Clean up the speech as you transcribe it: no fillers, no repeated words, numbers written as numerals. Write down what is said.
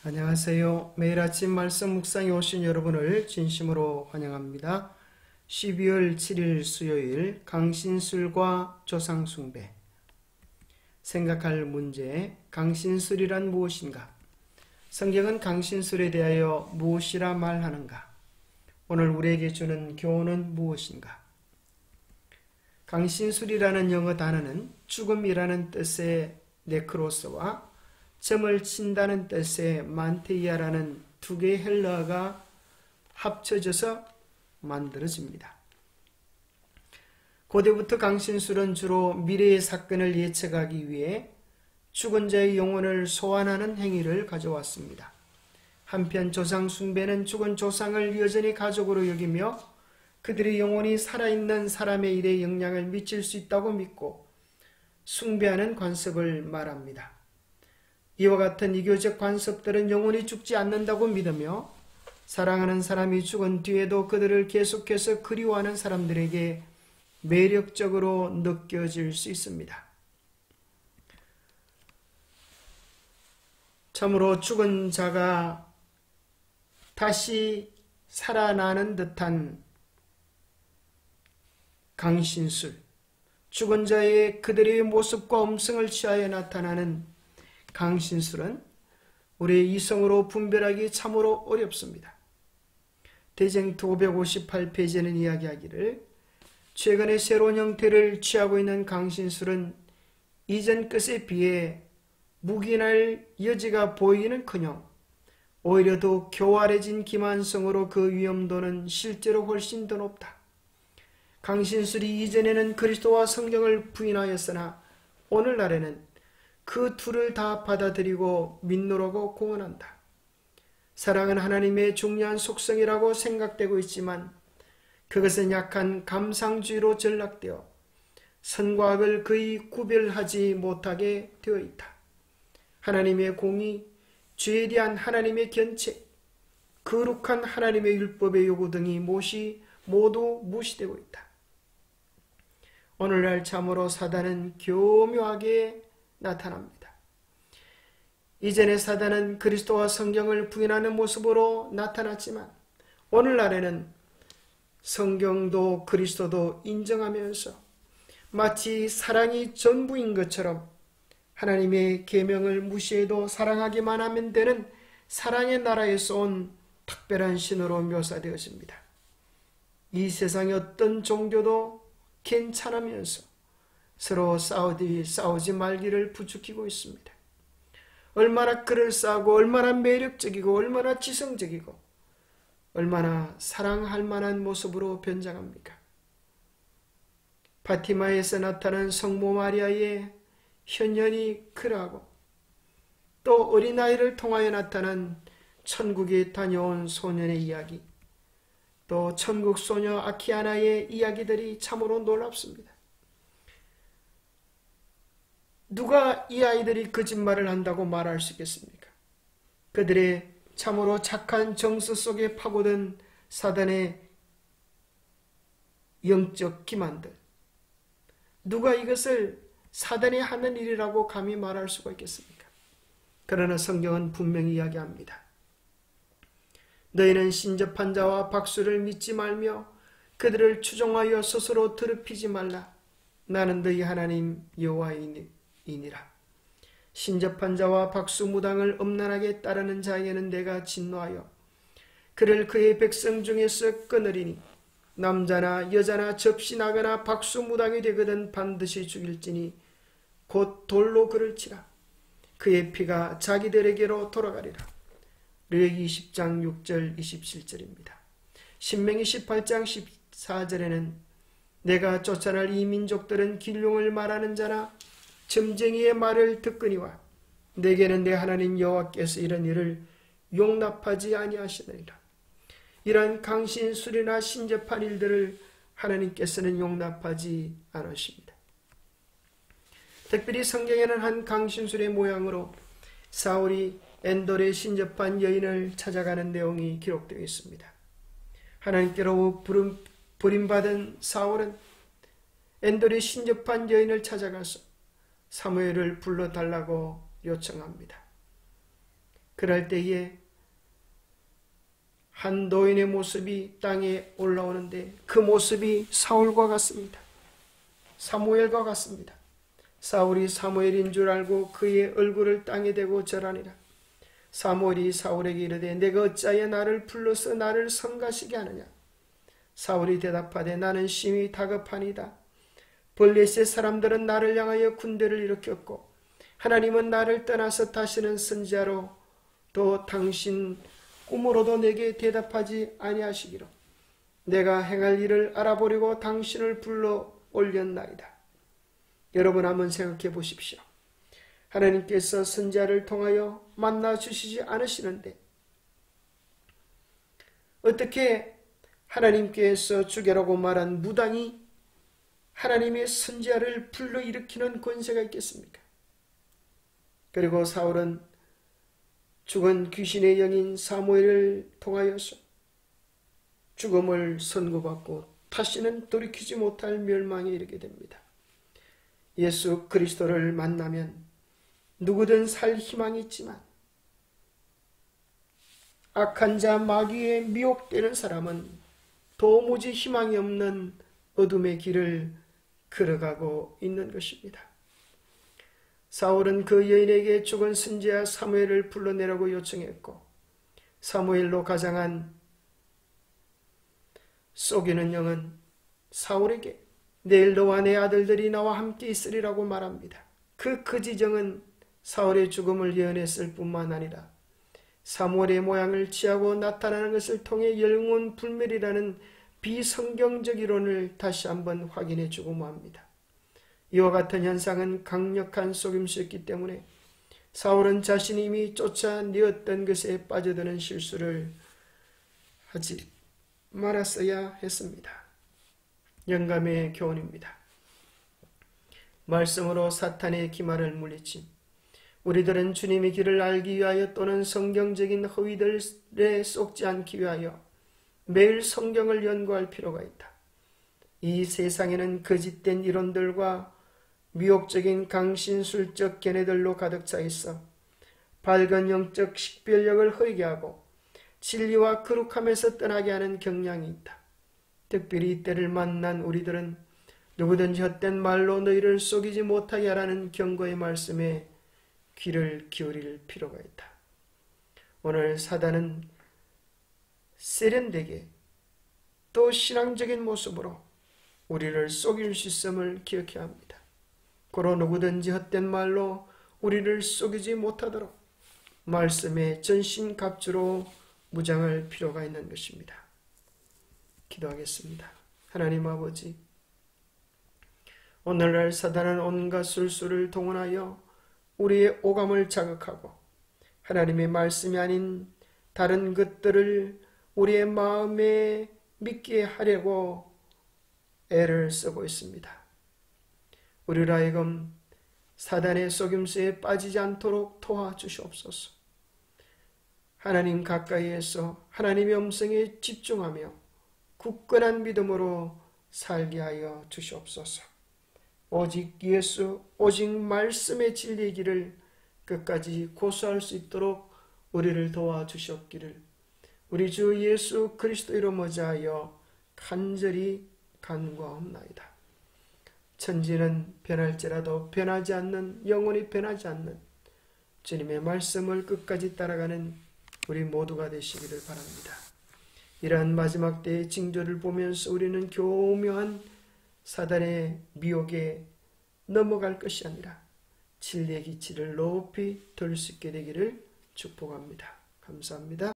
안녕하세요. 매일 아침 말씀 묵상에 오신 여러분을 진심으로 환영합니다. 12월 7일 수요일 강신술과 조상숭배. 생각할 문제, 강신술이란 무엇인가? 성경은 강신술에 대하여 무엇이라 말하는가? 오늘 우리에게 주는 교훈은 무엇인가? 강신술이라는 영어 단어는 죽음이라는 뜻의 네크로스와 점을 친다는 뜻의 만테이아라는 두 개의 헬라어가 합쳐져서 만들어집니다. 고대부터 강신술은 주로 미래의 사건을 예측하기 위해 죽은 자의 영혼을 소환하는 행위를 가져왔습니다. 한편 조상 숭배는 죽은 조상을 여전히 가족으로 여기며 그들의 영혼이 살아있는 사람의 일에 영향을 미칠 수 있다고 믿고 숭배하는 관습을 말합니다. 이와 같은 이교적 관습들은 영혼이 죽지 않는다고 믿으며 사랑하는 사람이 죽은 뒤에도 그들을 계속해서 그리워하는 사람들에게 매력적으로 느껴질 수 있습니다. 참으로 죽은 자가 다시 살아나는 듯한 강신술, 죽은 자의 그들의 모습과 음성을 취하여 나타나는 강신술은 우리의 이성으로 분별하기 참으로 어렵습니다. 대쟁투 558페이지는 이야기하기를 최근에 새로운 형태를 취하고 있는 강신술은 이전 것에 비해 묵인할 여지가 보이기는커녕 오히려 더 교활해진 기만성으로 그 위험도는 실제로 훨씬 더 높다. 강신술이 이전에는 그리스도와 성경을 부인하였으나 오늘날에는 그 둘을 다 받아들이고 믿노라고 공언한다. 사랑은 하나님의 중요한 속성이라고 생각되고 있지만 그것은 약한 감상주의로 전락되어 선과 악을 거의 구별하지 못하게 되어 있다. 하나님의 공의, 죄에 대한 하나님의 견책, 거룩한 하나님의 율법의 요구 등이 모두 무시되고 있다. 오늘날 참으로 사단은 교묘하게 나타납니다. 이전에 사단은 그리스도와 성경을 부인하는 모습으로 나타났지만 오늘날에는 성경도 그리스도도 인정하면서 마치 사랑이 전부인 것처럼 하나님의 계명을 무시해도 사랑하기만 하면 되는 사랑의 나라에서 온 특별한 신으로 묘사되었습니다. 이 세상의 어떤 종교도 괜찮으면서 서로 싸우지 말기를 부추기고 있습니다. 얼마나 그럴싸하고 얼마나 매력적이고 얼마나 지성적이고 얼마나 사랑할 만한 모습으로 변장합니까? 파티마에서 나타난 성모 마리아의 현현이 그러하고 또 어린아이를 통하여 나타난 천국에 다녀온 소년의 이야기, 또 천국 소녀 아키아나의 이야기들이 참으로 놀랍습니다. 누가 이 아이들이 거짓말을 한다고 말할 수 있겠습니까? 그들의 참으로 착한 정서 속에 파고든 사단의 영적 기만들, 누가 이것을 사단이 하는 일이라고 감히 말할 수가 있겠습니까? 그러나 성경은 분명히 이야기합니다. 너희는 신접한 자와 박수를 믿지 말며 그들을 추종하여 스스로 더럽히지 말라. 나는 너희 하나님 여호와이니라. 신접한 자와 박수무당을 엄란하게 따르는 자에게는 내가 진노하여 그를 그의 백성 중에서 끊으리니 남자나 여자나 접신하거나 박수무당이 되거든 반드시 죽일지니 곧 돌로 그를 치라. 그의 피가 자기들에게로 돌아가리라. 레위기 20장 6절 27절입니다. 신명기 18장 14절에는 내가 쫓아날 이 민족들은 길흉을 말하는 자나 점쟁이의 말을 듣거니와 내게는 내 하나님 여호와께서 이런 일을 용납하지 아니하시느니라. 이러한 강신술이나 신접한 일들을 하나님께서는 용납하지 않으십니다. 특별히 성경에는 한 강신술의 모양으로 사울이 엔돌에 신접한 여인을 찾아가는 내용이 기록되어 있습니다. 하나님께로 버림받은 사울은 엔돌에 신접한 여인을 찾아가서 사무엘을 불러달라고 요청합니다. 그럴 때에 한 노인의 모습이 땅에 올라오는데 그 모습이 사울과 같습니다. 사무엘과 같습니다. 사울이 사무엘인 줄 알고 그의 얼굴을 땅에 대고 절하니라. 사무엘이 사울에게 이르되 내가 어찌하여 나를 불러서 나를 성가시게 하느냐. 사울이 대답하되 나는 심히 다급하니이다. 블레셋 사람들은 나를 향하여 군대를 일으켰고 하나님은 나를 떠나서 다시는 선지자로 또 당신 꿈으로도 내게 대답하지 아니하시기로 내가 행할 일을 알아보려고 당신을 불러 올렸나이다. 여러분 한번 생각해 보십시오. 하나님께서 선지자를 통하여 만나 주시지 않으시는데 어떻게 하나님께서 죽여라고 말한 무당이 하나님의 선지자를 불러일으키는 권세가 있겠습니까? 그리고 사울은 죽은 귀신의 영인 사무엘을 통하여서 죽음을 선고받고 다시는 돌이키지 못할 멸망에 이르게 됩니다. 예수 그리스도를 만나면 누구든 살 희망이 있지만 악한 자 마귀에 미혹되는 사람은 도무지 희망이 없는 어둠의 길을 걸어가고 있는 것입니다. 사울은 그 여인에게 죽은 선지자 사무엘을 불러내라고 요청했고 사무엘로 가장한 속이는 영은 사울에게 내일 너와 내 아들들이 나와 함께 있으리라고 말합니다. 그 거지정은 사울의 죽음을 예언했을 뿐만 아니라 사무엘의 모양을 취하고 나타나는 것을 통해 영혼 불멸이라는 비성경적 이론을 다시 한번 확인해 주고 합니다. 이와 같은 현상은 강력한 속임수였기 때문에 사울은 자신이 이미 쫓아내었던 것에 빠져드는 실수를 하지 말았어야 했습니다. 영감의 교훈입니다. 말씀으로 사탄의 기말을 물리침. 우리들은 주님의 길을 알기 위하여 또는 성경적인 허위들에 쏙지 않기 위하여 매일 성경을 연구할 필요가 있다. 이 세상에는 거짓된 이론들과 미혹적인 강신술적 견해들로 가득 차 있어 밝은 영적 식별력을 흐리게 하고 진리와 거룩함에서 떠나게 하는 경향이 있다. 특별히 이때를 만난 우리들은 누구든지 헛된 말로 너희를 속이지 못하게 하라는 경고의 말씀에 귀를 기울일 필요가 있다. 오늘 사단은 세련되게 또 신앙적인 모습으로 우리를 속일 수 있음을 기억해야 합니다. 고로 누구든지 헛된 말로 우리를 속이지 못하도록 말씀에 전신갑주로 무장할 필요가 있는 것입니다. 기도하겠습니다. 하나님 아버지, 오늘날 사단은 온갖 술수를 동원하여 우리의 오감을 자극하고 하나님의 말씀이 아닌 다른 것들을 우리의 마음에 믿게 하려고 애를 쓰고 있습니다. 우리를 하여금 사단의 속임수에 빠지지 않도록 도와주시옵소서. 하나님 가까이에서 하나님의 음성에 집중하며 굳건한 믿음으로 살게 하여 주시옵소서. 오직 예수, 오직 말씀의 진리의 길을 끝까지 고수할 수 있도록 우리를 도와주시옵기를 우리 주 예수 그리스도 이름 의지하여 간절히 간구하옵나이다. 천지는 변할지라도 변하지 않는, 영원히 변하지 않는 주님의 말씀을 끝까지 따라가는 우리 모두가 되시기를 바랍니다. 이러한 마지막 때의 징조를 보면서 우리는 교묘한 사단의 미혹에 넘어갈 것이 아니라 진리의 기치를 높이 들 수 있게 되기를 축복합니다. 감사합니다.